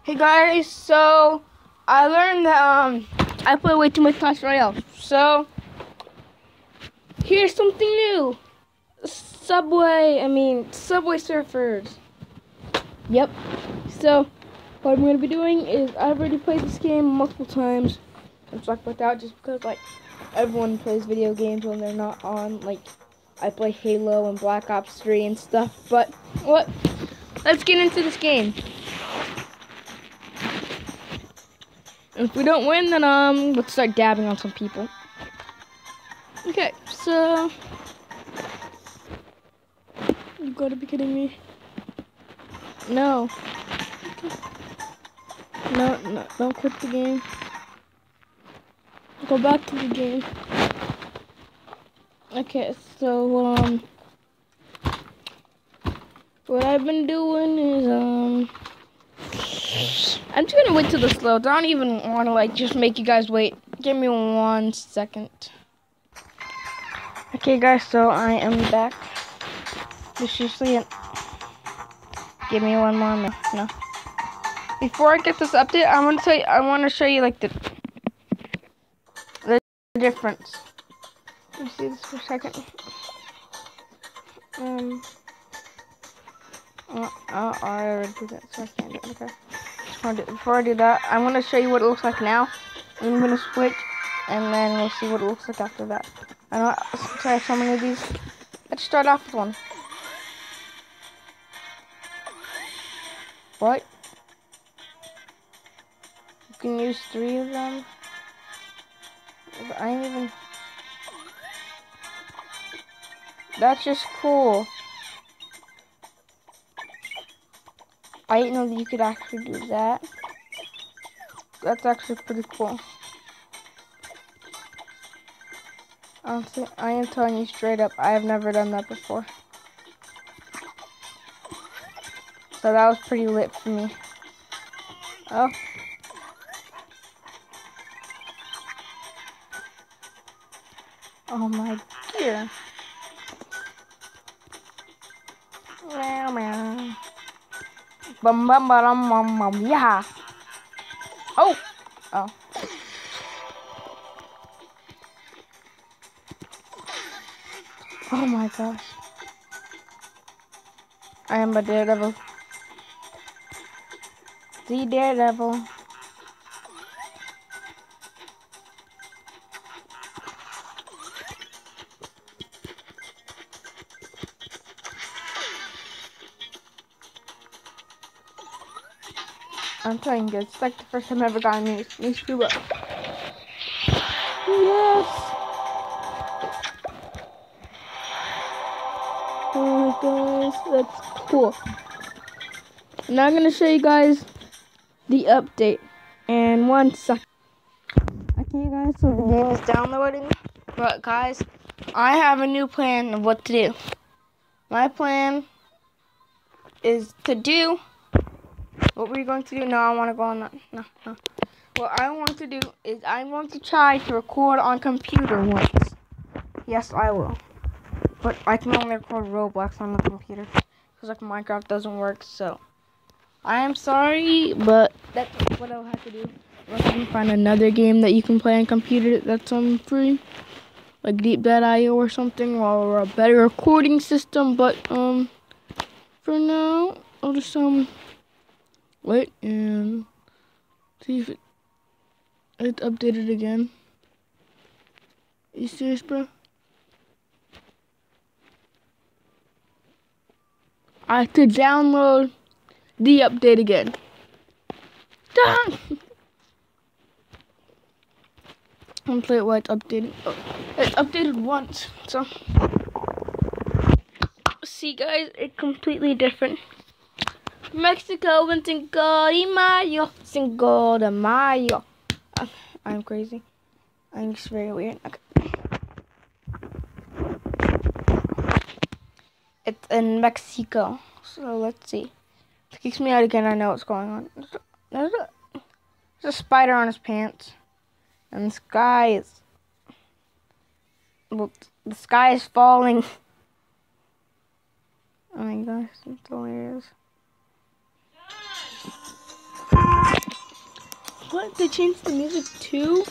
Hey guys, so I learned that I play way too much Clash Royale. So here's something new. Subway Surfers. Yep. So what I'm gonna be doing is I've already played this game multiple times. I'm stuck with that just because like everyone plays video games when they're not on. Like I play Halo and Black Ops 3 and stuff. But let's get into this game. If we don't win, then let's start dabbing on some people. Okay, so you gotta be kidding me. No. No, don't quit the game. Go back to the game. Okay, so what I've been doing is I'm just gonna wait till this loads. I don't even wanna like just make you guys wait. Give me 1 second. Okay guys, so I am back. Just usually it. Give me one more minute. No. Before I get this update, I want to show you like the difference. Let me see this for a second. I already did that, so I can't do it. Okay. Before I do that, I want to show you what it looks like now. I'm gonna switch, and then we'll see what it looks like after that. I know I have so many of these. Let's start off with one. What? You can use 3 of them. I ain't even. That's just cool. I didn't know that you could actually do that. That's actually pretty cool. Honestly, I am telling you straight up, I have never done that before. So that was pretty lit for me. Oh. Oh my dear. Meow meow. Bum bum bum bum bum. Yeah. Oh. Oh. Oh my gosh. I am a daredevil. The daredevil. I'm telling you, it's like the first time I ever got a new scuba. Yes. Oh my gosh, that's cool. Now I'm gonna show you guys the update in 1 second. Okay guys, so the game is downloading. But guys, I have a new plan of what to do. My plan is to do what we're going to do. No, I want to go on that. No. What I want to do is I'm going to try to record on computer once. Yes, I will. But I can only record Roblox on the computer because like Minecraft doesn't work. So I am sorry, but that's what I'll have to do. Unless I can find another game that you can play on computer that's free, like Deep Dead IO or something, or a better recording system. But for now, I'll just wait and see if it's updated again. Are you serious, bro? I have to download the update again. Done. I'm play it while it's updated. Oh, it's updated once, so see guys, it's completely different. Mexico and Cinco de Mayo, Cinco de Mayo. I'm crazy. I'm just very weird. Okay. It's in Mexico, so let's see. If it kicks me out again, I know what's going on. There's a spider on his pants. And the sky is, well, the sky is falling. Oh my gosh, that's hilarious. What? They changed the music too?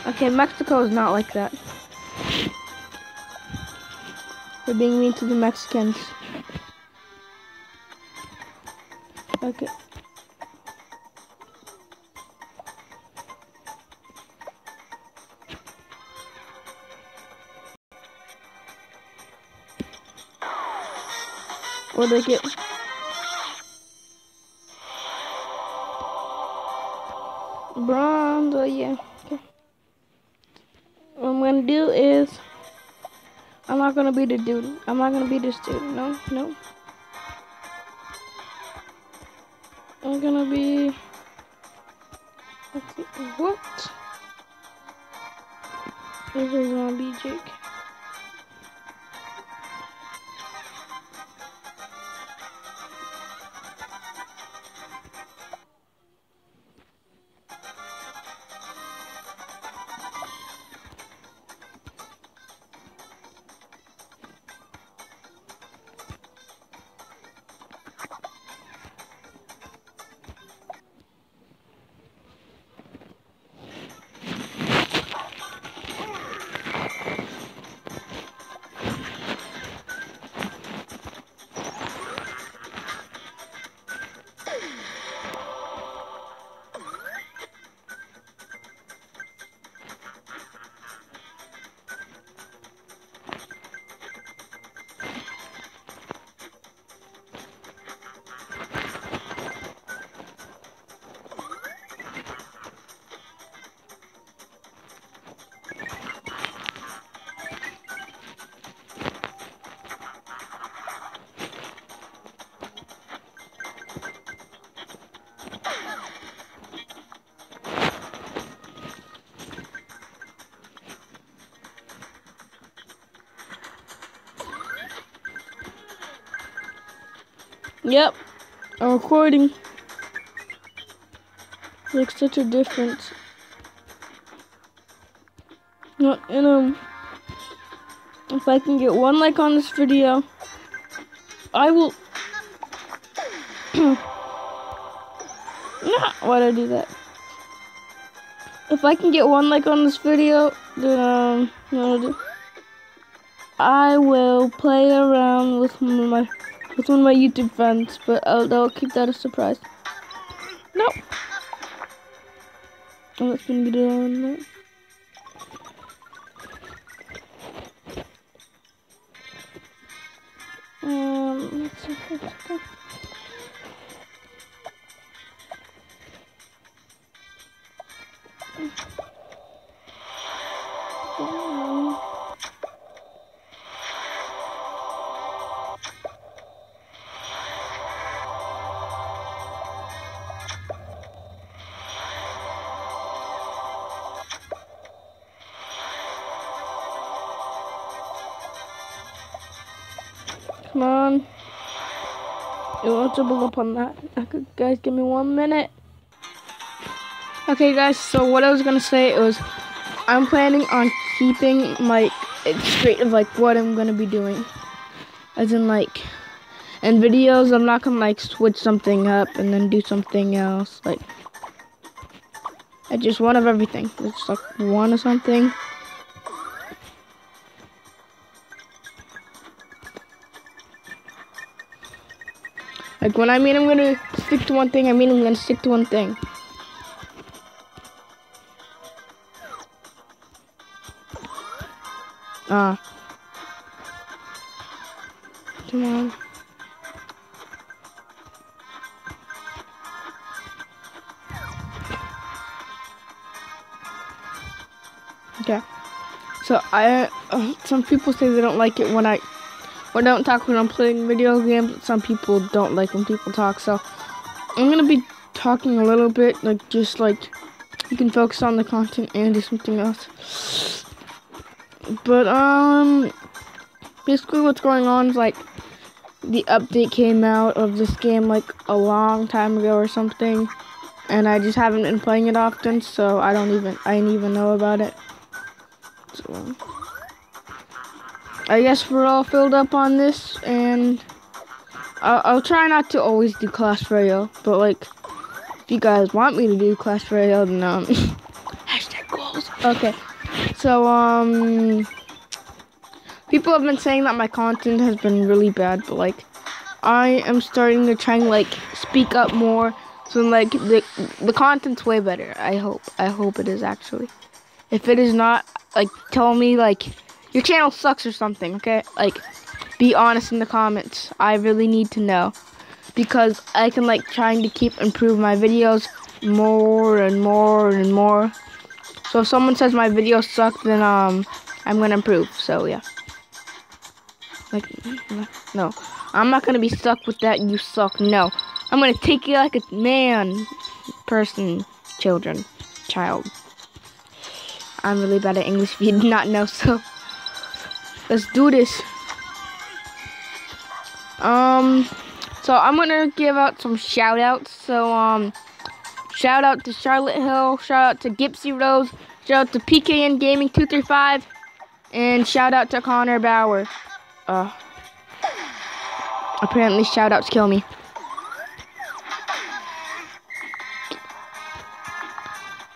Okay, Mexico is not like that. They're being mean to the Mexicans. Okay. Or they get... bronze, oh yeah. Okay. What I'm gonna do is... I'm not gonna be the dude. I'm not gonna be this dude. No, no. I'm gonna be... let's see. What? This is gonna be Jake. Yep, I'm recording. Makes such a difference. And if I can get 1 like on this video, I will. Nah, why'd I do that? If I can get 1 like on this video, then I will play around with one of my YouTube friends, but I'll keep that a surprise. Nope. Let's get it on there. Let's see. Come on. It won't double up on that. Okay, guys, give me 1 minute. Okay, guys, so what I was gonna say was I'm planning on keeping it straight of what I'm gonna be doing. As in in videos I'm not gonna switch something up and then do something else. I just one of everything. It's one of something. When I mean I'm gonna stick to one thing, I mean I'm gonna stick to one thing. Come on. Okay. So some people say they don't like it when I don't talk when I'm playing video games. Some people don't like when people talk. So I'm gonna be talking a little bit, you can focus on the content and do something else. But basically what's going on is the update came out of this game a long time ago or something, and I just haven't been playing it often, so I didn't even know about it. So I guess we're all filled up on this, and I'll try not to always do Clash Royale, but like, if you guys want me to do Clash Royale, then hashtag goals. Okay, so people have been saying that my content has been really bad, but like, I am starting to try and like speak up more. So like the content's way better. I hope it is actually. If it is not, like, tell me like your channel sucks or something. Okay, like, be honest in the comments. I really need to know, because I can like trying to keep improve my videos more and more and more. So if someone says my videos suck, then I'm gonna improve. So yeah. Like, no, I'm not gonna be stuck with that. You suck. No, I'm gonna take you like a man, person, child. I'm really bad at English if you did not know. So let's do this. So I'm gonna give out some shout outs. So shout out to Charlotte Hill, shout out to Gipsy Rose, shout out to PKN Gaming 235, and shout out to Connor Bauer. Apparently shout outs kill me.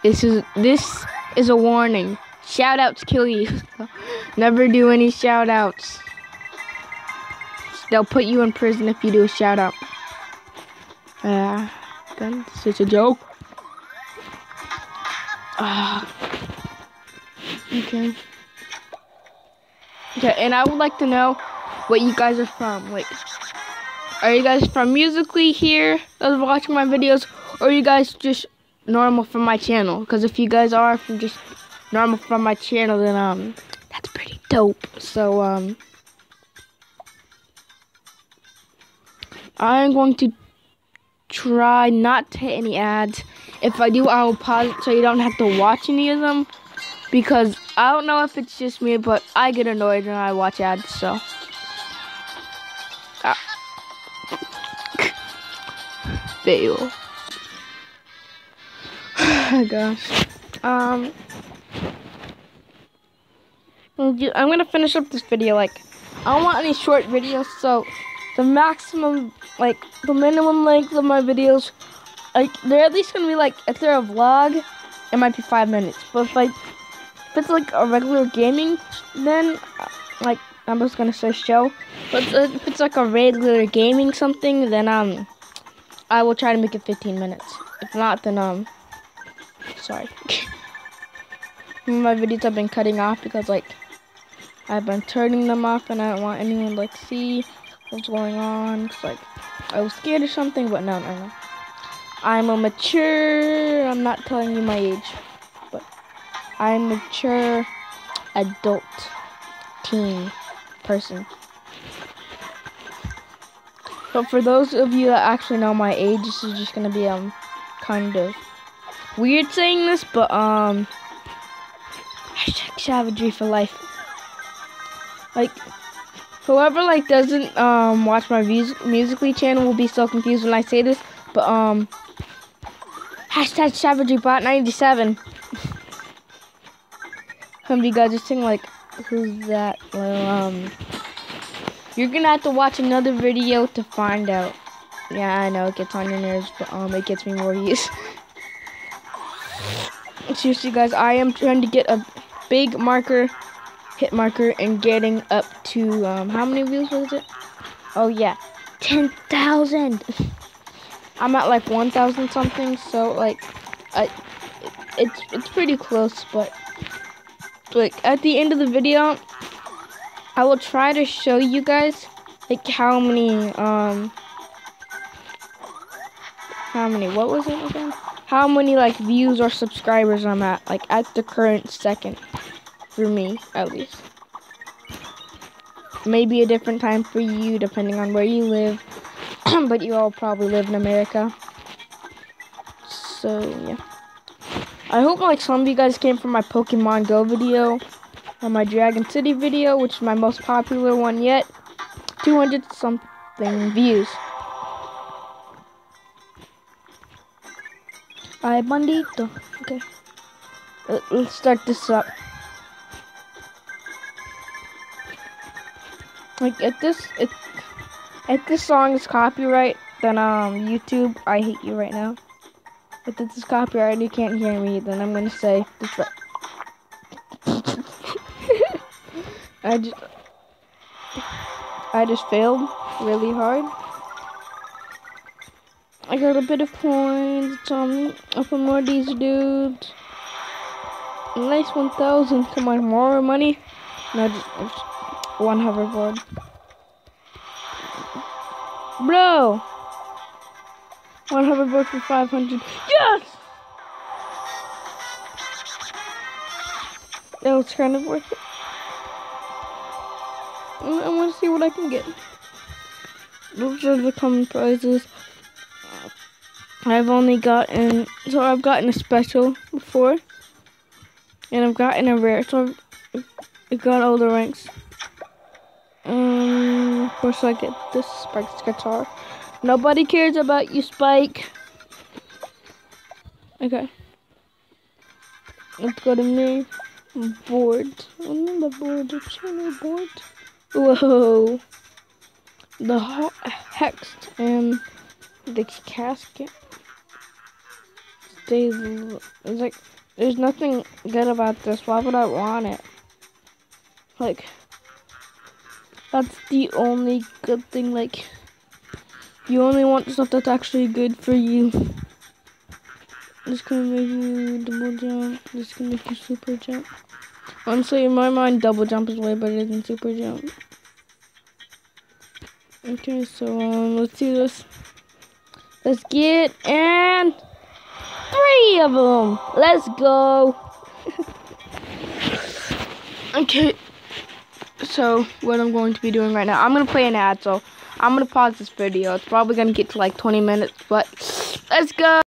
This is a warning. Shout outs kill you. Never do any shout outs. They'll put you in prison if you do a shout out. Then it's a joke. Okay. Okay, and I would like to know what you guys are from. Like, are you guys from Musically here that's watching my videos, or are you guys just normal from my channel? Because if you guys are from just normal from my channel, then that's pretty dope. So I'm going to try not to hit any ads. If I do, I will pause it so you don't have to watch any of them, because I don't know if it's just me, but I get annoyed when I watch ads. So fail. Oh gosh. I'm gonna finish up this video. Like, I don't want any short videos, so the maximum, like the minimum length of my videos, like they're at least gonna be like, if they're a vlog, it might be 5 minutes. But if it's like a regular gaming, then like I'm just gonna say show. But if it's like a regular gaming something, then I will try to make it 15 minutes. If not, then sorry. My videos have been cutting off because like I've been turning them off, and I don't want anyone to like see what's going on. Cause like I was scared or something, but no. I'm a mature. I'm not telling you my age, but I'm a mature adult teen person. But for those of you that actually know my age, this is just gonna be kind of weird saying this, but hashtag savagery for life. Like, whoever like doesn't watch my Musically channel will be so confused when I say this, but hashtag savagery bot 97. Some of you guys are saying like, who's that? Well, you're gonna have to watch another video to find out. Yeah, I know it gets on your nerves, but it gets me more views. Seriously, guys, I am trying to get a big marker, hit marker, and getting up to how many views was it? Oh yeah, 10,000. I'm at like 1,000 something, so like, it's pretty close. But like at the end of the video, I will try to show you guys like how many what was it again? How many like views or subscribers I'm at, like at the current second, for me at least. Maybe a different time for you depending on where you live, but you all probably live in America. So yeah, I hope like some of you guys came from my Pokemon Go video or my Dragon City video, which is my most popular one yet. 200 something views. Ay, bandito. Okay. Let's start this up. Like at this, If this song is copyright, then YouTube, I hate you right now. If this is copyright and you can't hear me, then I'm gonna say this right. I just failed really hard. I got a bit of points. Open more of these dudes. Nice 1,000. Come on, more money. No, just one hoverboard. Bro! One hoverboard for 500. Yes! That was kind of worth it. I want to see what I can get. Those are the common prizes. I've gotten a special before. And I've gotten a rare, so I've got all the ranks. Of course I get this Spike's guitar. Nobody cares about you, Spike. Okay. Let's go to new board. Another board. Board. Whoa. The Hext and the casket. It's like, there's nothing good about this. Why would I want it? Like, that's the only good thing. Like, you only want stuff that's actually good for you. This can make you double jump. This can make you super jump. Honestly, in my mind, double jump is way better than super jump. Okay, so let's do this. Let's get and 3 of them. Let's go. Okay. So what I'm going to be doing right now, I'm gonna play an ad. So I'm gonna pause this video. It's probably gonna get to like 20 minutes, but let's go.